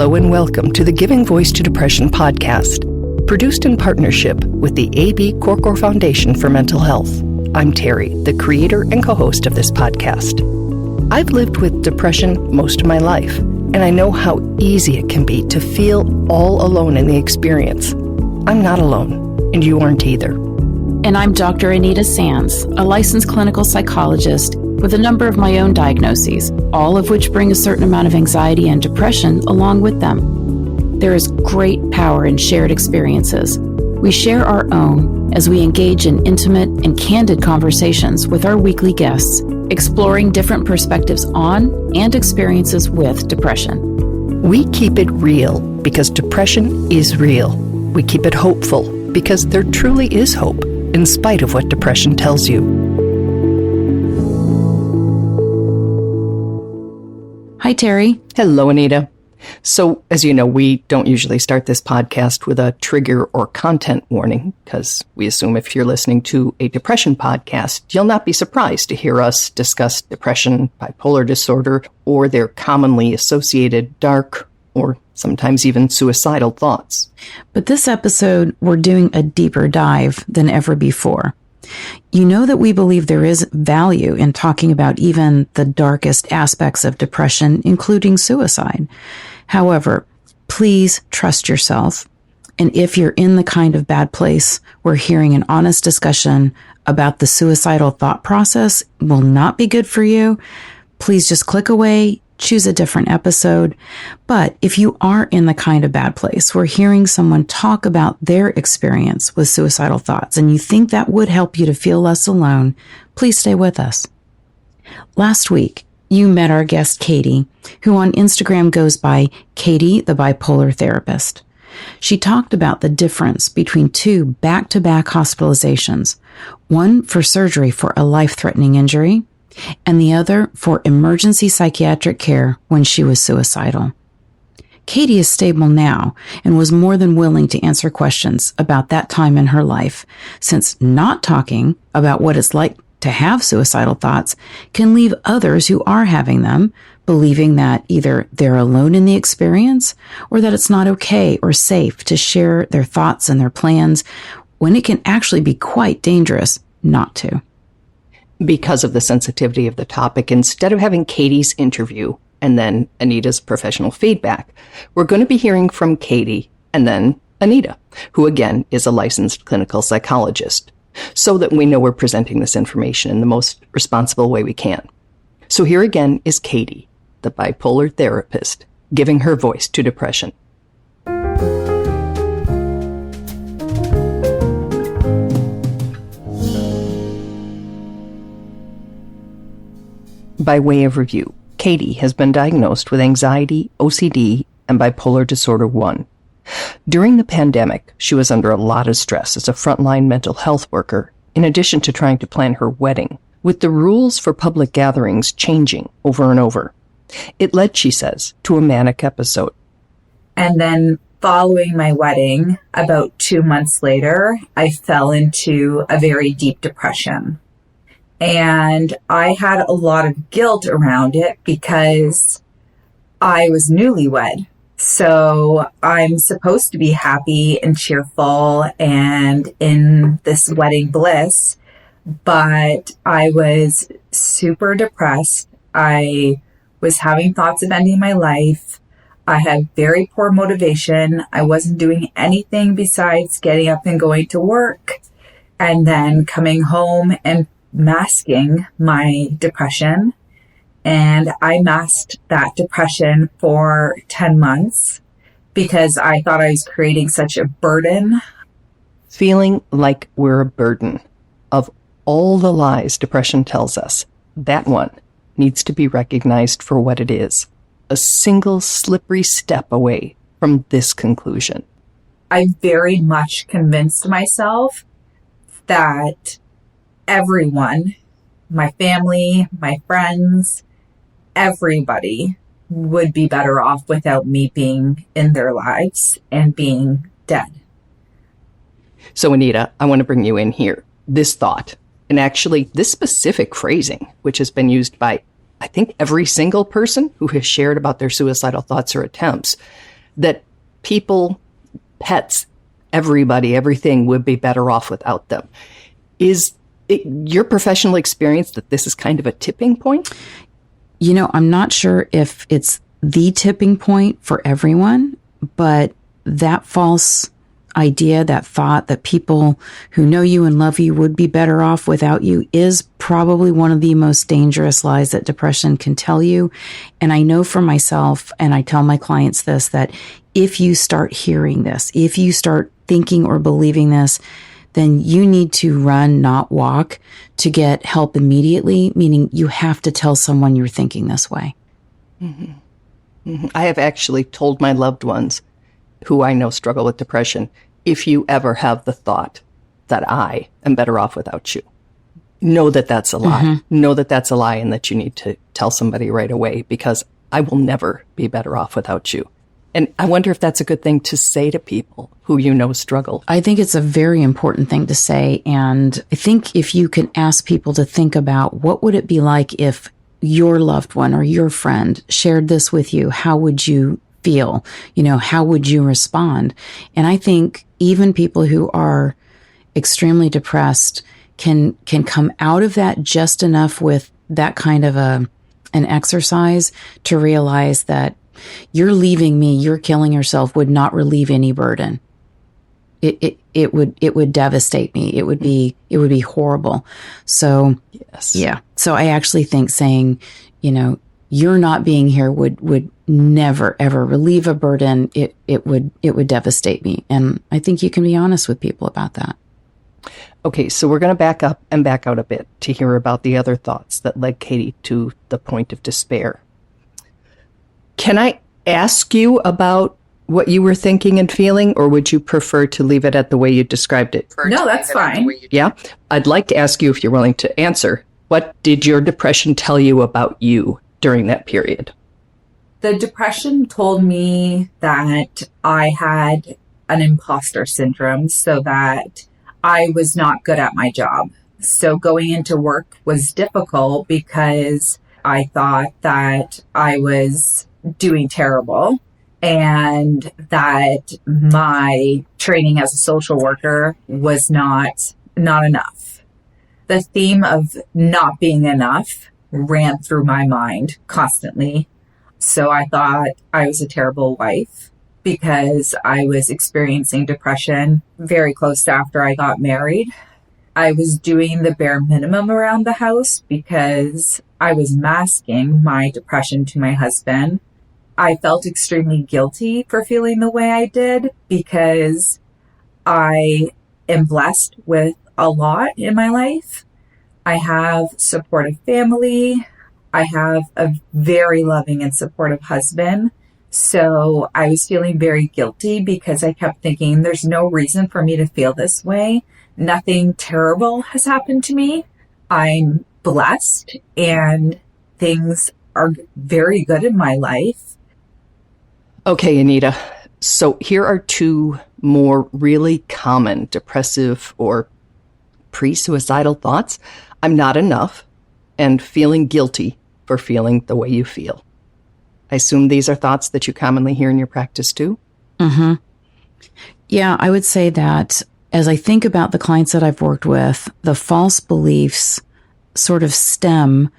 Hello and welcome to the Giving Voice to Depression podcast, produced in partnership with the A.B. Korkor Foundation for Mental Health. I'm Terry, the creator and co-host of this podcast. I've lived with depression most of my life, and I know how easy it can be to feel all alone in the experience. I'm not alone, and you aren't either. And I'm Dr. Anita Sands, a licensed clinical psychologist with a number of my own diagnoses, all of which bring a certain amount of anxiety and depression along with them. There is great power in shared experiences. We share our own as we engage in intimate and candid conversations with our weekly guests, exploring different perspectives on and experiences with depression. We keep it real because depression is real. We keep it hopeful because there truly is hope in spite of what depression tells you. Hi, Terry. Hello, Anita. So, as you know, we don't usually start this podcast with a trigger or content warning because we assume if you're listening to a depression podcast, you'll not be surprised to hear us discuss depression, bipolar disorder, or their commonly associated dark or sometimes even suicidal thoughts. But this episode, we're doing a deeper dive than ever before. You know that we believe there is value in talking about even the darkest aspects of depression, including suicide. However, please trust yourself. And if you're in the kind of bad place where hearing an honest discussion about the suicidal thought process will not be good for you, please just click away, choose a different episode. But if you are in the kind of bad place where hearing someone talk about their experience with suicidal thoughts and you think that would help you to feel less alone, please stay with us. Last week, you met our guest, Katie, who on Instagram goes by Katie, the bipolar therapist. She talked about the difference between two back-to-back hospitalizations, one for surgery for a life-threatening injury, and the other for emergency psychiatric care when she was suicidal. Katie is stable now and was more than willing to answer questions about that time in her life, since not talking about what it's like to have suicidal thoughts can leave others who are having them believing that either they're alone in the experience or that it's not okay or safe to share their thoughts and their plans when it can actually be quite dangerous not to. Because of the sensitivity of the topic, instead of having Katie's interview and then Anita's professional feedback, we're going to be hearing from Katie and then Anita, who again is a licensed clinical psychologist, so that we know we're presenting this information in the most responsible way we can. So here again is Katie, the bipolar therapist, giving her voice to depression. By way of review, Katie has been diagnosed with anxiety, OCD, and bipolar disorder 1. During the pandemic, she was under a lot of stress as a frontline mental health worker, in addition to trying to plan her wedding, with the rules for public gatherings changing over and over. It led, she says, to a manic episode. And then following my wedding, about 2 months later, I fell into a very deep depression. And I had a lot of guilt around it because I was newlywed. So I'm supposed to be happy and cheerful and in this wedding bliss, but I was super depressed. I was having thoughts of ending my life. I had very poor motivation. I wasn't doing anything besides getting up and going to work and then coming home and masking my depression. And I masked that depression for 10 months because I thought I was creating such a burden. Feeling like we're a burden. Of all the lies depression tells us, that one needs to be recognized for what it is. A single slippery step away from this conclusion. I very much convinced myself that everyone, my family, my friends, everybody would be better off without me being in their lives and being dead. So, Anita, I want to bring you in here. This thought, and actually this specific phrasing, which has been used by, I think, every single person who has shared about their suicidal thoughts or attempts. that people, pets, everybody, everything would be better off without them. Is it your professional experience that this is kind of a tipping point? You know, I'm not sure if it's the tipping point for everyone, but that false idea, that thought that people who know you and love you would be better off without you is probably one of the most dangerous lies that depression can tell you. And I know for myself, and I tell my clients this, that if you start hearing this, if you start thinking or believing this, then you need to run, not walk, to get help immediately, meaning you have to tell someone you're thinking this way. Mm-hmm. Mm-hmm. I have actually told my loved ones who I know struggle with depression, if you ever have the thought that I am better off without you, know that that's a lie. Mm-hmm. Know that that's a lie and that you need to tell somebody right away, because I will never be better off without you. And I wonder if that's a good thing to say to people who you know struggle. I think it's a very important thing to say. And I think if you can ask people to think about what would it be like if your loved one or your friend shared this with you, how would you feel? You know, how would you respond? And I think even people who are extremely depressed can come out of that just enough with that kind of an exercise to realize that you're leaving me, you're killing yourself would not relieve any burden. It would devastate me. It would be horrible. So yes. Yeah. So I actually think saying, you know, you're not being here would never ever relieve a burden. It would devastate me. And I think you can be honest with people about that. Okay, so we're going to back up and back out a bit to hear about the other thoughts that led Katie to the point of despair. Can I ask you about what you were thinking and feeling, or would you prefer to leave it at the way you described it? No, that's fine. Yeah? I'd like to ask you, if you're willing to answer, what did your depression tell you about you during that period? The depression told me that I had an imposter syndrome, so that I was not good at my job. So going into work was difficult because I thought that I was doing terrible and that my training as a social worker was not enough. The theme of not being enough ran through my mind constantly. So I thought I was a terrible wife because I was experiencing depression very close to after I got married. I was doing the bare minimum around the house because I was masking my depression to my husband. I felt extremely guilty for feeling the way I did because I am blessed with a lot in my life. I have supportive family. I have a very loving and supportive husband. So I was feeling very guilty because I kept thinking there's no reason for me to feel this way. Nothing terrible has happened to me. I'm blessed and things are very good in my life. Okay, Anita. So here are two more really common depressive or pre-suicidal thoughts. I'm not enough, and feeling guilty for feeling the way you feel. I assume these are thoughts that you commonly hear in your practice too? Mm-hmm. Yeah, I would say that as I think about the clients that I've worked with, the false beliefs sort of stem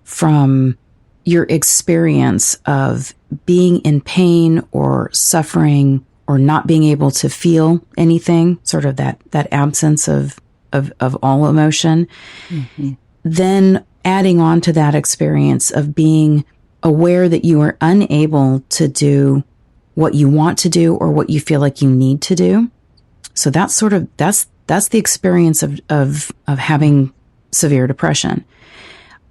from your experience of being in pain or suffering or not being able to feel anything, sort of that absence of all emotion. Mm-hmm. Then adding on to that experience of being aware that you are unable to do what you want to do or what you feel like you need to do. So that's that's the experience of having severe depression.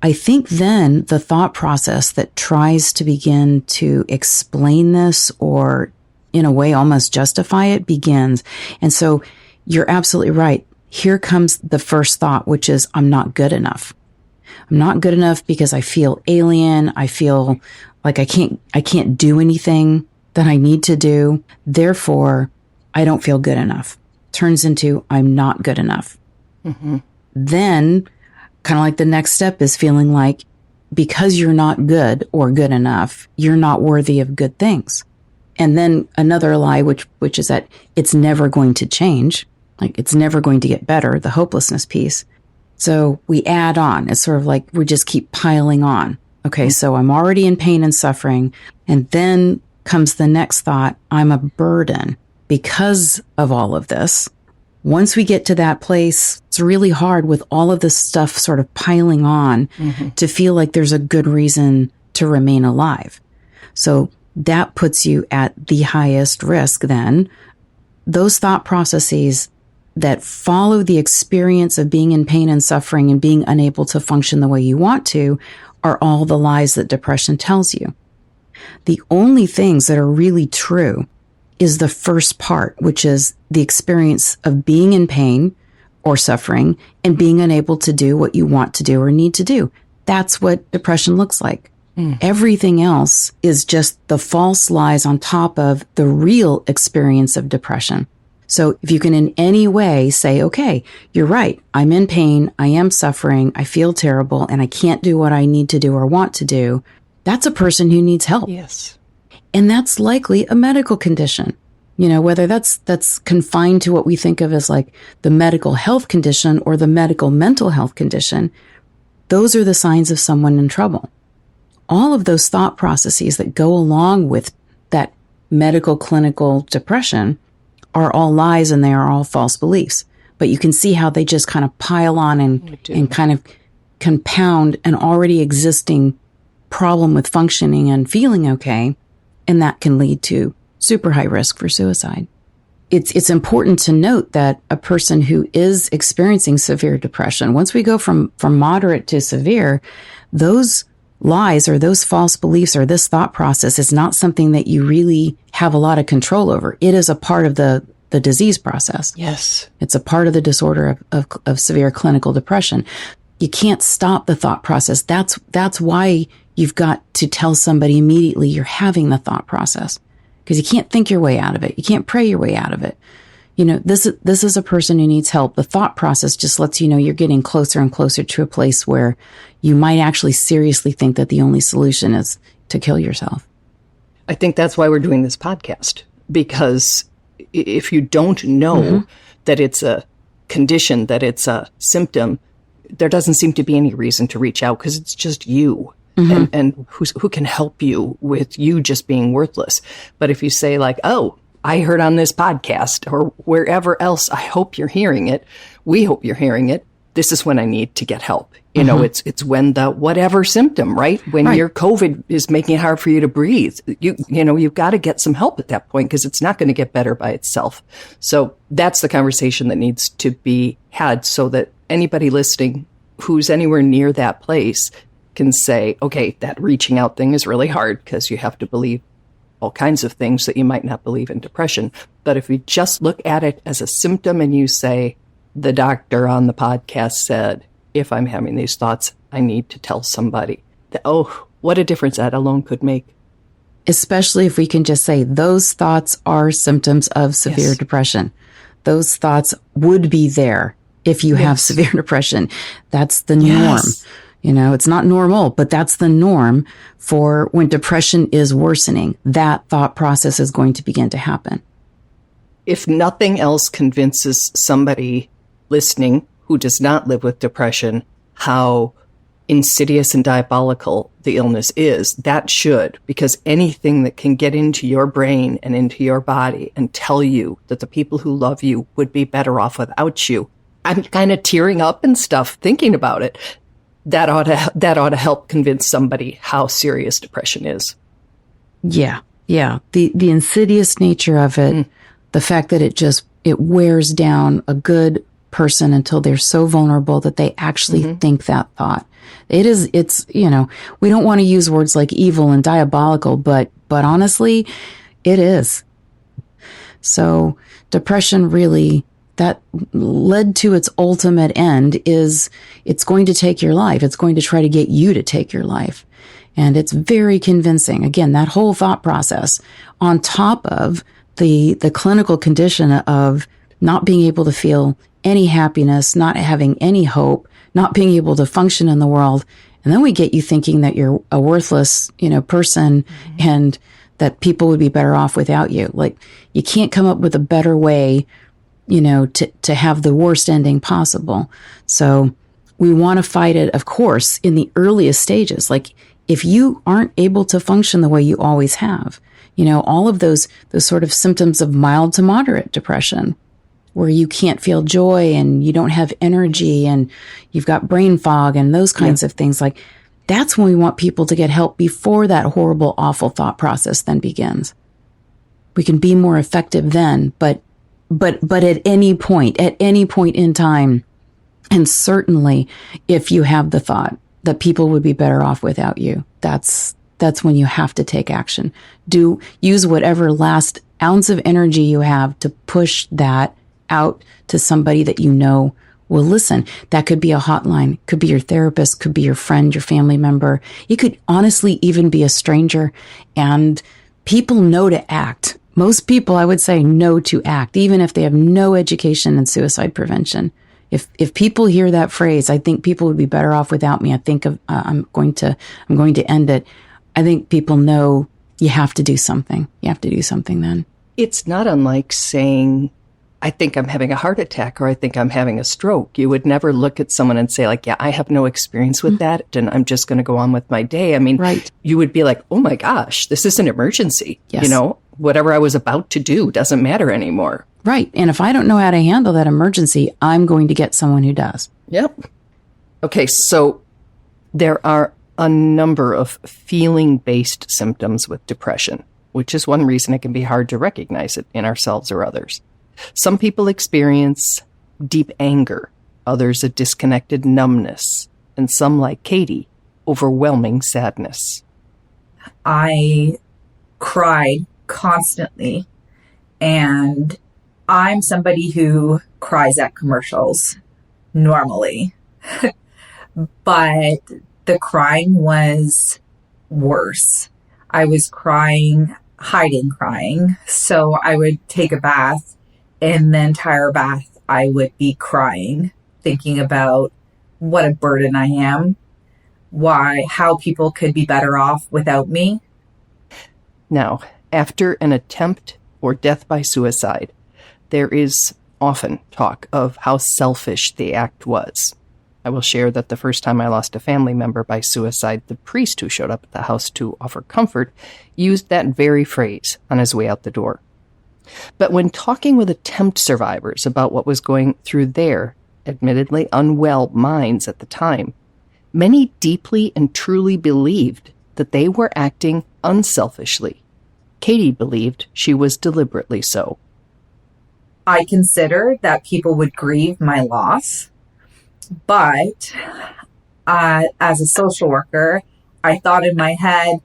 I think then the thought process that tries to begin to explain this or in a way almost justify it begins. And so you're absolutely right. Here comes the first thought, which is I'm not good enough. I'm not good enough because I feel alien. I feel like I can't do anything that I need to do. Therefore, I don't feel good enough. Turns into I'm not good enough. Mm-hmm. Then kind of like the next step is feeling like because you're not good or good enough, you're not worthy of good things. And then another lie, which is that it's never going to change. Like it's never going to get better, the hopelessness piece. So we add on. It's sort of like we just keep piling on. Okay, so I'm already in pain and suffering. And then comes the next thought, I'm a burden because of all of this. Once we get to that place, it's really hard with all of this stuff sort of piling on to feel like there's a good reason to remain alive. So that puts you at the highest risk then. Those thought processes that follow the experience of being in pain and suffering and being unable to function the way you want to are all the lies that depression tells you. The only things that are really true is the first part, which is the experience of being in pain or suffering and being unable to do what you want to do or need to do. That's what depression looks like. Everything else is just the false lies on top of the real experience of depression. So if you can in any way say, okay, you're right, I'm in pain, I am suffering, I feel terrible, and I can't do what I need to do or want to do, that's a person who needs help. Yes. And that's likely a medical condition. You know, whether that's confined to what we think of as like the medical health condition or the medical mental health condition, those are the signs of someone in trouble. All of those thought processes that go along with that medical clinical depression are all lies and they are all false beliefs. But you can see how they just kind of pile on and kind of compound an already existing problem with functioning and feeling okay. And that can lead to super high risk for suicide. It's important to note that a person who is experiencing severe depression, once we go from moderate to severe, those lies or those false beliefs or this thought process is not something that you really have a lot of control over. It is a part of the disease process. Yes. It's a part of the disorder of severe clinical depression. You can't stop the thought process. That's why you've got to tell somebody immediately you're having the thought process, because you can't think your way out of it. You can't pray your way out of it. You know, this is a person who needs help. The thought process just lets you know you're getting closer and closer to a place where you might actually seriously think that the only solution is to kill yourself. I think that's why we're doing this podcast, because if you don't know that it's a condition, that it's a symptom, there doesn't seem to be any reason to reach out because it's just you. And who can help you with you just being worthless. But if you say like, oh, I heard on this podcast or wherever else, I hope you're hearing it. We hope you're hearing it. This is when I need to get help. You know, it's when the whatever symptom, right? When your COVID is making it hard for you to breathe, you know, you've got to get some help at that point because it's not going to get better by itself. So that's the conversation that needs to be had so that anybody listening who's anywhere near that place can say, okay, that reaching out thing is really hard because you have to believe all kinds of things that you might not believe in depression. But if you just look at it as a symptom and you say, the doctor on the podcast said, if I'm having these thoughts, I need to tell somebody. Oh, what a difference that alone could make. Especially if we can just say those thoughts are symptoms of severe depression. Those thoughts would be there if you have severe depression. That's the norm. You know, it's not normal, but that's the norm for when depression is worsening. That thought process is going to begin to happen. If nothing else convinces somebody listening who does not live with depression how insidious and diabolical the illness is, that should, because anything that can get into your brain and into your body and tell you that the people who love you would be better off without you. I'm kind of tearing up and stuff thinking about it. That ought to help convince somebody how serious depression is. Yeah. The insidious nature of it, the fact that it wears down a good person until they're so vulnerable that they actually think that thought. It's, you know, we don't want to use words like evil and diabolical, but honestly, it is. So depression really, that led to its ultimate end is it's going to take your life. It's going to try to get you to take your life. And it's very convincing. Again, that whole thought process on top of the clinical condition of not being able to feel any happiness, not having any hope, not being able to function in the world. And then we get you thinking that you're a worthless, you know, person and that people would be better off without you. Like, you can't come up with a better way, to have the worst ending possible. So we want to fight it, of course, in the earliest stages. Like, if you aren't able to function the way you always have, all of those sort of symptoms of mild to moderate depression, where you can't feel joy and you don't have energy and you've got brain fog and those kinds of things, like, that's when we want people to get help before that horrible, awful thought process then begins. We can be more effective then, but at any point in time, and certainly if you have the thought that people would be better off without you, that's when you have to take action. Use whatever last ounce of energy you have to push that out to somebody that will listen. That could be a hotline, could be your therapist, could be your friend, your family member. It could honestly even be a stranger. And people know to act. Most people, I would say, know to act, even if they have no education in suicide prevention. If people hear that phrase, I think people would be better off without me. I think I'm going to end it. I think people know you have to do something. You have to do something then. It's not unlike saying, I think I'm having a heart attack or I think I'm having a stroke. You would never look at someone and say, like, yeah, I have no experience with that and I'm just going to go on with my day. I mean, right. You would be like, oh my gosh, this is an emergency. Yes. Whatever I was about to do doesn't matter anymore. Right. And if I don't know how to handle that emergency, I'm going to get someone who does. Yep. Okay, so there are a number of feeling-based symptoms with depression, which is one reason it can be hard to recognize it in ourselves or others. Some people experience deep anger, others a disconnected numbness, and some, like Katie, overwhelming sadness. I cried constantly, and I'm somebody who cries at commercials normally, but the crying was worse. I was crying, hiding crying. So I would take a bath, and the entire bath I would be crying, thinking about what a burden I am, how people could be better off without me. Now, after an attempt or death by suicide, there is often talk of how selfish the act was. I will share that the first time I lost a family member by suicide, the priest who showed up at the house to offer comfort used that very phrase on his way out the door. But when talking with attempt survivors about what was going through their, admittedly unwell, minds at the time, many deeply and truly believed that they were acting unselfishly. Katie believed she was deliberately so. I considered that people would grieve my loss, but as a social worker, I thought in my head,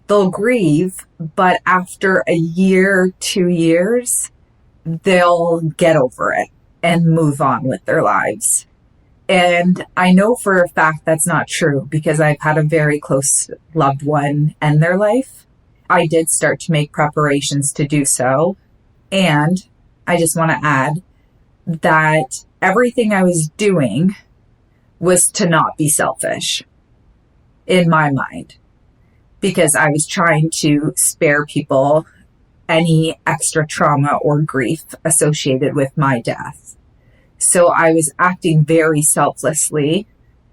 they'll grieve, but after a year, 2 years, they'll get over it and move on with their lives. And I know for a fact that's not true because I've had a very close loved one end their life. I did start to make preparations to do so. And I just want to add that everything I was doing was to not be selfish in my mind, because I was trying to spare people any extra trauma or grief associated with my death. So I was acting very selflessly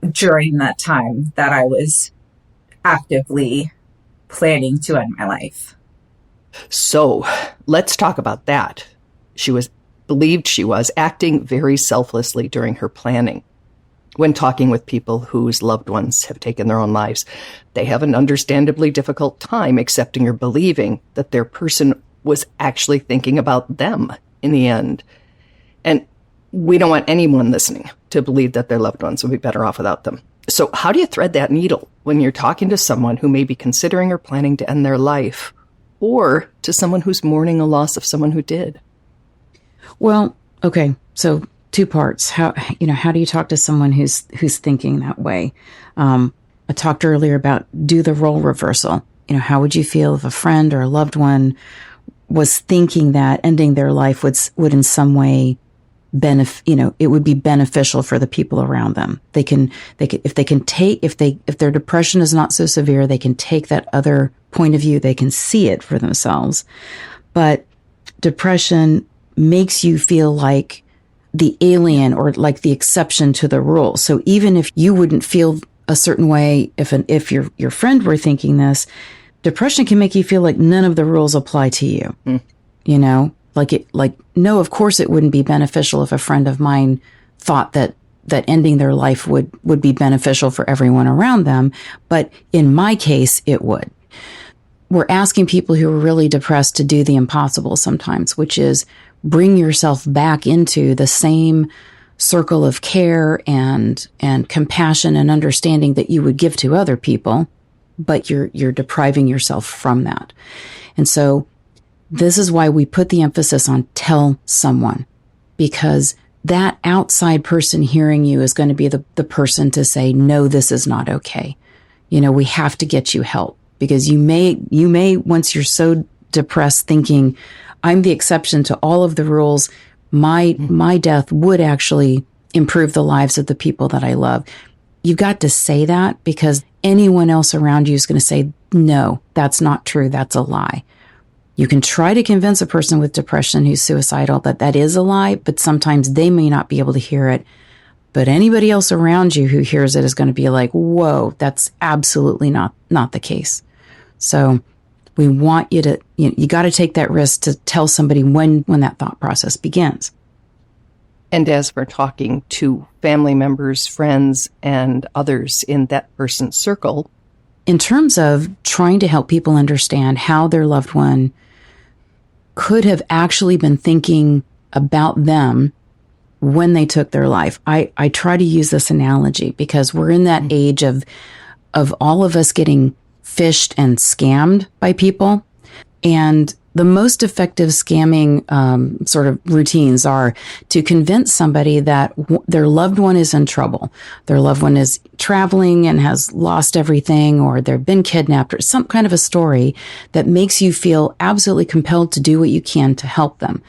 during that time that I was actively planning to end my life. So let's talk about that. She believed she was acting very selflessly during her planning. When talking with people whose loved ones have taken their own lives, they have an understandably difficult time accepting or believing that their person was actually thinking about them in the end. And we don't want anyone listening to believe that their loved ones would be better off without them. So how do you thread that needle when you're talking to someone who may be considering or planning to end their life, or to someone who's mourning a loss of someone who did? Well, okay, so 2 parts. How do you talk to someone who's thinking that way? I talked earlier about do the role reversal. How would you feel if a friend or a loved one was thinking that ending their life would in some way it would be beneficial for the people around them. If their depression is not so severe, they can take that other point of view. They can see it for themselves. But depression makes you feel like the alien or like the exception to the rule. So even if you wouldn't feel a certain way, if your friend were thinking this, depression can make you feel like none of the rules apply to you. No, of course it wouldn't be beneficial if a friend of mine thought that ending their life would be beneficial for everyone around them. But in my case, it would. We're asking people who are really depressed to do the impossible sometimes, which is bring yourself back into the same circle of care and compassion and understanding that you would give to other people, but you're depriving yourself from that. And so this is why we put the emphasis on tell someone, because that outside person hearing you is going to be the person to say, no, this is not okay. We have to get you help, because you may, once you're so depressed thinking, I'm the exception to all of the rules, my death would actually improve the lives of the people that I love. You've got to say that, because anyone else around you is going to say, no, that's not true. That's a lie. You can try to convince a person with depression who's suicidal that is a lie, but sometimes they may not be able to hear it. But anybody else around you who hears it is going to be like, whoa, that's absolutely not the case. So we want you to, you got to take that risk to tell somebody when that thought process begins. And as we're talking to family members, friends, and others in that person's circle, in terms of trying to help people understand how their loved one could have actually been thinking about them when they took their life, I try to use this analogy because we're in that age of all of us getting phished and scammed by people. And the most effective scamming sort of routines are to convince somebody that their loved one is in trouble. Their loved one is traveling and has lost everything, or they've been kidnapped, or some kind of a story that makes you feel absolutely compelled to do what you can to help them.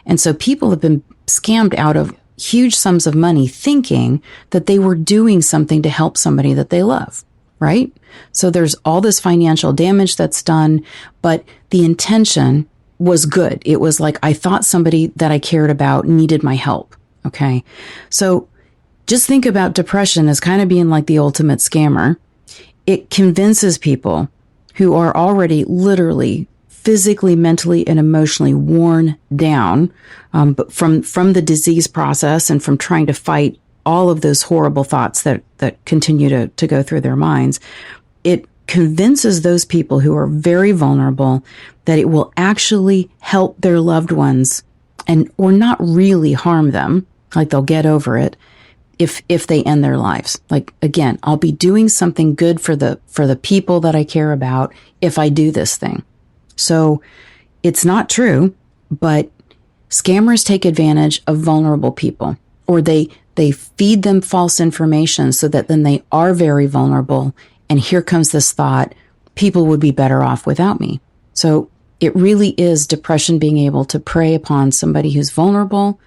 And so people have been scammed out of huge sums of money thinking that they were doing something to help somebody that they love, right? So there's all this financial damage that's done, but the intention was good. It was like, I thought somebody that I cared about needed my help. Okay. So just think about depression as kind of being like the ultimate scammer. It convinces people who are already literally physically, mentally, and emotionally worn down but from the disease process and from trying to fight all of those horrible thoughts that continue to go through their minds. It convinces those people who are very vulnerable that it will actually help their loved ones or not really harm them, like they'll get over it if they end their lives. Like, again, I'll be doing something good for the people that I care about if I do this thing. So it's not true, but scammers take advantage of vulnerable people, or they feed them false information so that then they are very vulnerable. And here comes this thought, people would be better off without me. So it really is depression being able to prey upon somebody who's vulnerable.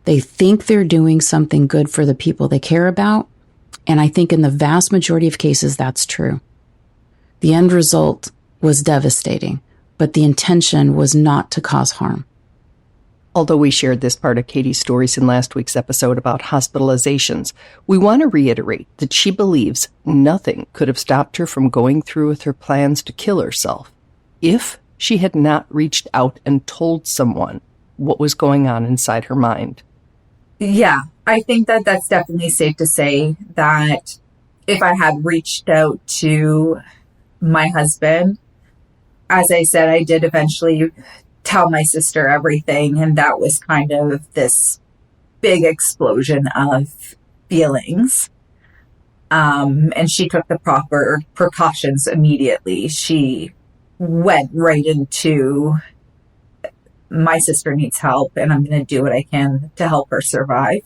They think they're doing something good for the people they care about. And I think in the vast majority of cases, that's true. The end result was devastating, but the intention was not to cause harm. Although we shared this part of Katie's stories in last week's episode about hospitalizations, we want to reiterate that she believes nothing could have stopped her from going through with her plans to kill herself if she had not reached out and told someone what was going on inside her mind. Yeah, I think that's definitely safe to say that if I had reached out to my husband, as I said, I did eventually tell my sister everything, and that was kind of this big explosion of feelings. And she took the proper precautions immediately. She went right into, my sister needs help, and I'm going to do what I can to help her survive.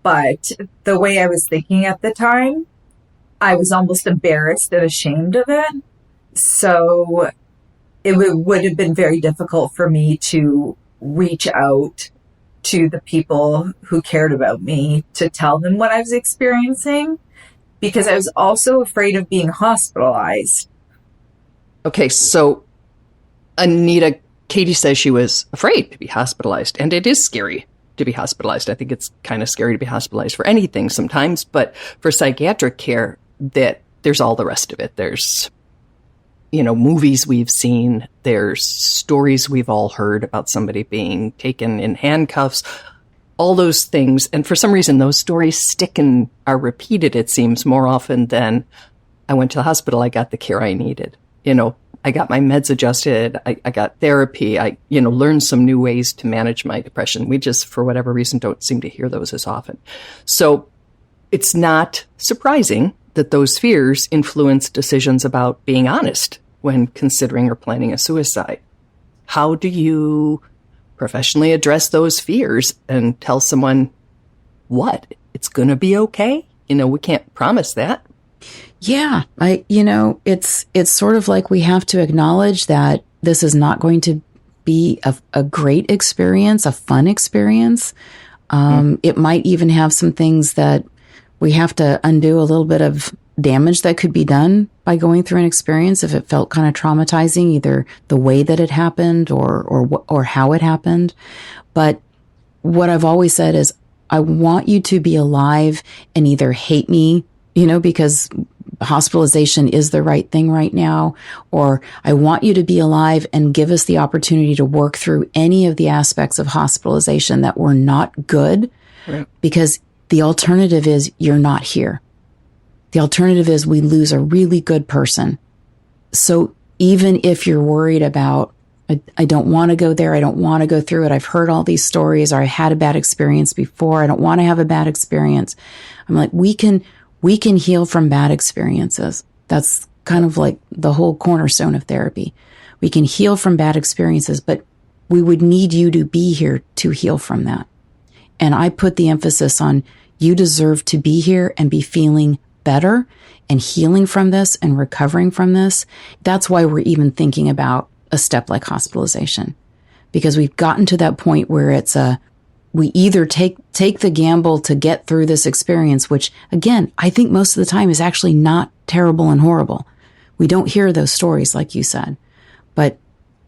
But the way I was thinking at the time, I was almost embarrassed and ashamed of it. So it would have been very difficult for me to reach out to the people who cared about me to tell them what I was experiencing because I was also afraid of being hospitalized. Okay, so Anita, Katie says she was afraid to be hospitalized, and it is scary to be hospitalized. I think it's kind of scary to be hospitalized for anything sometimes, but for psychiatric care, that there's all the rest of it. There's, movies we've seen. There's stories we've all heard about somebody being taken in handcuffs, all those things. And for some reason, those stories stick and are repeated, it seems, more often than I went to the hospital, I got the care I needed. I got my meds adjusted. I got therapy. I, learned some new ways to manage my depression. We just, for whatever reason, don't seem to hear those as often. So it's not surprising that those fears influence decisions about being honest when considering or planning a suicide. How do you professionally address those fears and tell someone what? It's going to be okay? We can't promise that. Yeah, it's sort of like we have to acknowledge that this is not going to be a great experience, a fun experience. It might even have some things that we have to undo a little bit of damage that could be done by going through an experience if it felt kind of traumatizing, either the way that it happened or how it happened. But what I've always said is I want you to be alive and either hate me, because hospitalization is the right thing right now, or I want you to be alive and give us the opportunity to work through any of the aspects of hospitalization that were not good, right? Because the alternative is you're not here. The alternative is we lose a really good person. So even if you're worried about, I don't want to go there, I don't want to go through it, I've heard all these stories, or I had a bad experience before, I don't want to have a bad experience. I'm like, we can heal from bad experiences. That's kind of like the whole cornerstone of therapy. We can heal from bad experiences, but we would need you to be here to heal from that. And I put the emphasis on you deserve to be here and be feeling better and healing from this and recovering from this. That's why we're even thinking about a step like hospitalization, because we've gotten to that point where we either take the gamble to get through this experience, which again, I think most of the time is actually not terrible and horrible. We don't hear those stories like you said, but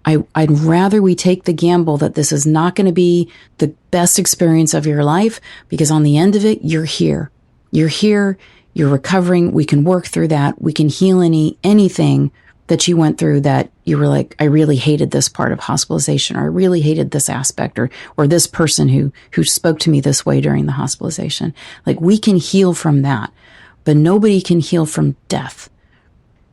I'd rather we take the gamble that this is not going to be the best experience of your life, because on the end of it, you're here, you're recovering. We can work through that. We can heal anything that you went through that you were like, I really hated this part of hospitalization, or I really hated this aspect, or this person who spoke to me this way during the hospitalization. Like, we can heal from that, but nobody can heal from death.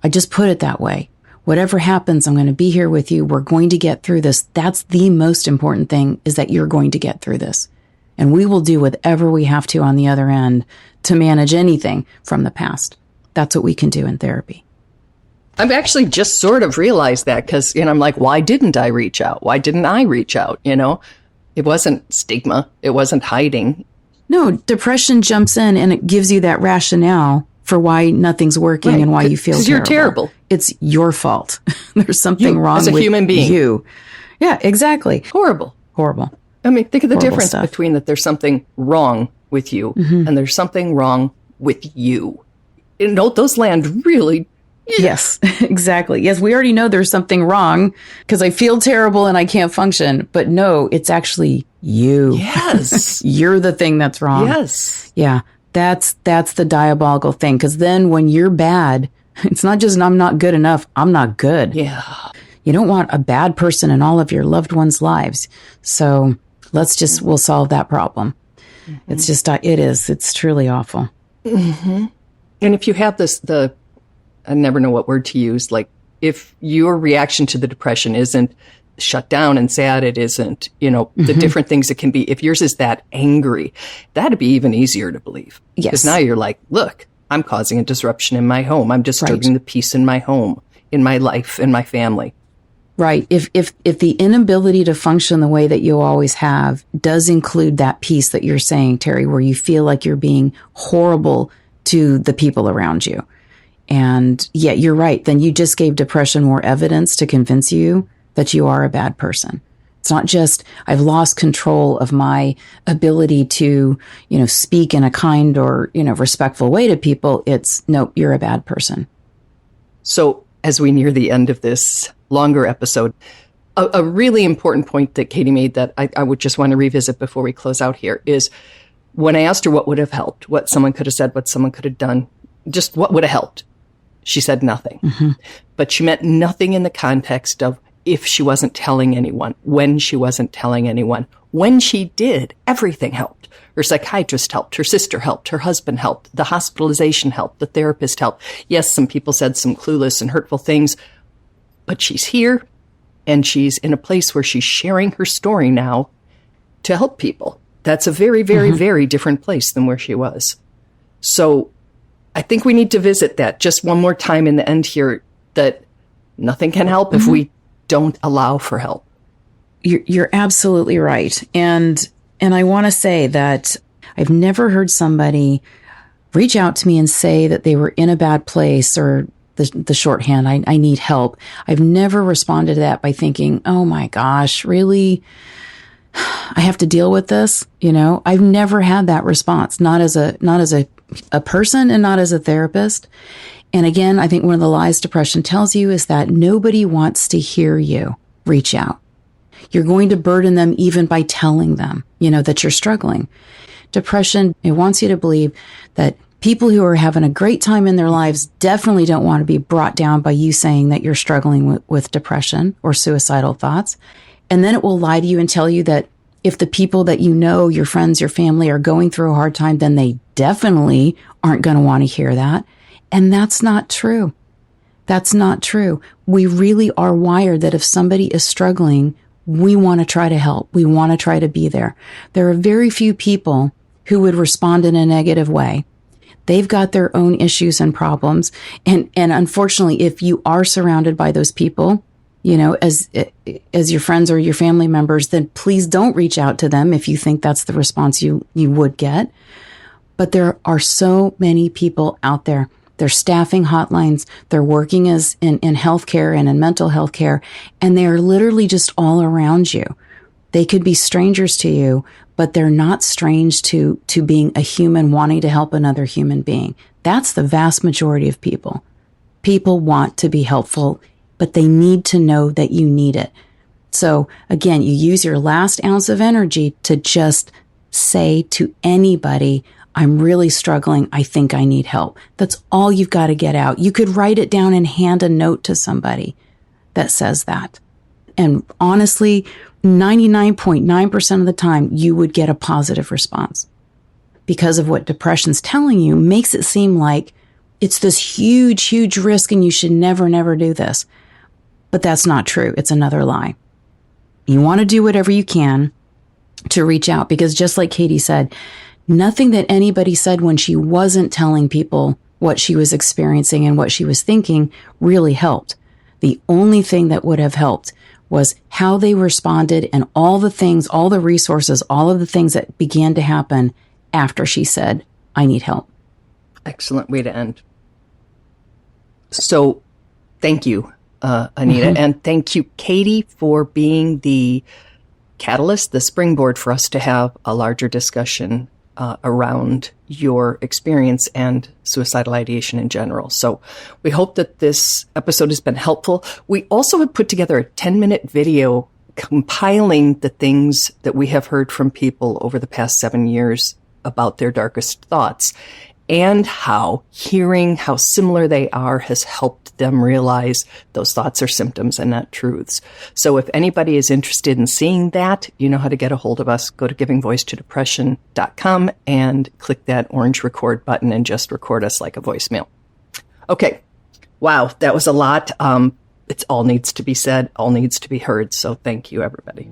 I just put it that way. Whatever happens, I'm going to be here with you. We're going to get through this. That's the most important thing, is that you're going to get through this. And we will do whatever we have to on the other end to manage anything from the past. That's what we can do in therapy. I've actually just sort of realized that, because, I'm like, why didn't I reach out? Why didn't I reach out? It wasn't stigma. It wasn't hiding. No, depression jumps in and it gives you that rationale for why nothing's working, right, and why you feel terrible. You're terrible. It's your fault. There's something wrong with human being. You. Yeah, exactly. Horrible. I mean, think of the Horrible difference stuff. between that there's something wrong with you, and there's something wrong with you. Those land really. Yes, exactly. Yes, we already know there's something wrong because I feel terrible and I can't function. But no, it's actually you. Yes. You're the thing that's wrong. Yes. Yeah, that's the diabolical thing. Because then when you're bad, it's not just I'm not good enough. I'm not good. Yeah. You don't want a bad person in all of your loved ones' lives. So we'll solve that problem. Mm-hmm. It's just, it's truly awful. Mm-hmm. And if you have I never know what word to use, like if your reaction to the depression isn't shut down and sad, it isn't, the different things it can be. If yours is that angry, that'd be even easier to believe. Yes. Because now you're like, look, I'm causing a disruption in my home. I'm disturbing the peace in my home, in my life, in my family. Right. If the inability to function the way that you always have does include that piece that you're saying, Terry, where you feel like you're being horrible to the people around you. And yeah, you're right. Then you just gave depression more evidence to convince you that you are a bad person. It's not just I've lost control of my ability to, speak in a kind or, respectful way to people. It's nope, you're a bad person. So as we near the end of this longer episode, a really important point that Katie made that I would just want to revisit before we close out here is when I asked her what would have helped, what someone could have said, what someone could have done, just what would have helped. She said nothing. Mm-hmm. But she meant nothing in the context of if she wasn't telling anyone, when she wasn't telling anyone. When she did, everything helped. Her psychiatrist helped, her sister helped, her husband helped, the hospitalization helped, the therapist helped. Yes, some people said some clueless and hurtful things, but she's here and she's in a place where she's sharing her story now to help people. That's a very, very, very different place than where she was. So I think we need to visit that just one more time in the end here, that nothing can help if we don't allow for help. You're absolutely right. And I want to say that I've never heard somebody reach out to me and say that they were in a bad place or the shorthand, I need help. I've never responded to that by thinking, oh my gosh, really? I have to deal with this. I've never had that response, not as a person and not as a therapist. And again, I think one of the lies depression tells you is that nobody wants to hear you reach out. You're going to burden them even by telling them, that you're struggling. Depression, it wants you to believe that people who are having a great time in their lives definitely don't want to be brought down by you saying that you're struggling with depression or suicidal thoughts. And then it will lie to you and tell you that if the people that your friends, your family are going through a hard time, then they definitely aren't going to want to hear that. And that's not true. That's not true. We really are wired that if somebody is struggling, we want to try to help. We want to try to be there. There are very few people who would respond in a negative way. They've got their own issues and problems. And unfortunately, if you are surrounded by those people, as your friends or your family members, then please don't reach out to them if you think that's the response you would get. But there are so many people out there. They're staffing hotlines. They're working in healthcare and in mental health care, and they are literally just all around you. They could be strangers to you, but they're not strange to being a human wanting to help another human being. That's the vast majority of people. People want to be helpful, but they need to know that you need it. So again, you use your last ounce of energy to just say to anybody, I'm really struggling. I think I need help. That's all you've got to get out. You could write it down and hand a note to somebody that says that. And honestly, 99.9% of the time, you would get a positive response. Because of what depression's telling you makes it seem like it's this huge, huge risk and you should never, never do this. But that's not true. It's another lie. You want to do whatever you can to reach out, because just like Katie said, nothing that anybody said when she wasn't telling people what she was experiencing and what she was thinking really helped. The only thing that would have helped was how they responded and all the things, all the resources, all of the things that began to happen after she said, I need help. Excellent way to end. So thank you, Anita. And thank you, Katie, for being the catalyst, the springboard for us to have a larger discussion around your experience and suicidal ideation in general. So we hope that this episode has been helpful. We also have put together a 10-minute video compiling the things that we have heard from people over the past 7 years about their darkest thoughts, and how hearing how similar they are has helped them realize those thoughts are symptoms and not truths. So if anybody is interested in seeing that, you know how to get a hold of us. Go to givingvoicetodepression.com and click that orange record button and just record us like a voicemail. Okay. Wow. That was a lot. It all needs to be said, all needs to be heard. So thank you, everybody.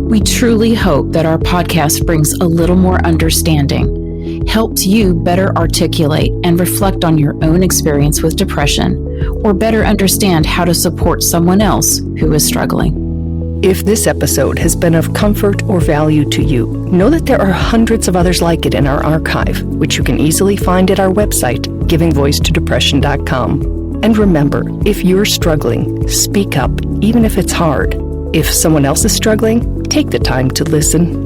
We truly hope that our podcast brings a little more understanding, helps you better articulate and reflect on your own experience with depression, or better understand how to support someone else who is struggling. If this episode has been of comfort or value to you, know that there are hundreds of others like it in our archive, which you can easily find at our website, givingvoicetodepression.com. And remember, if you're struggling, speak up, even if it's hard. If someone else is struggling, take the time to listen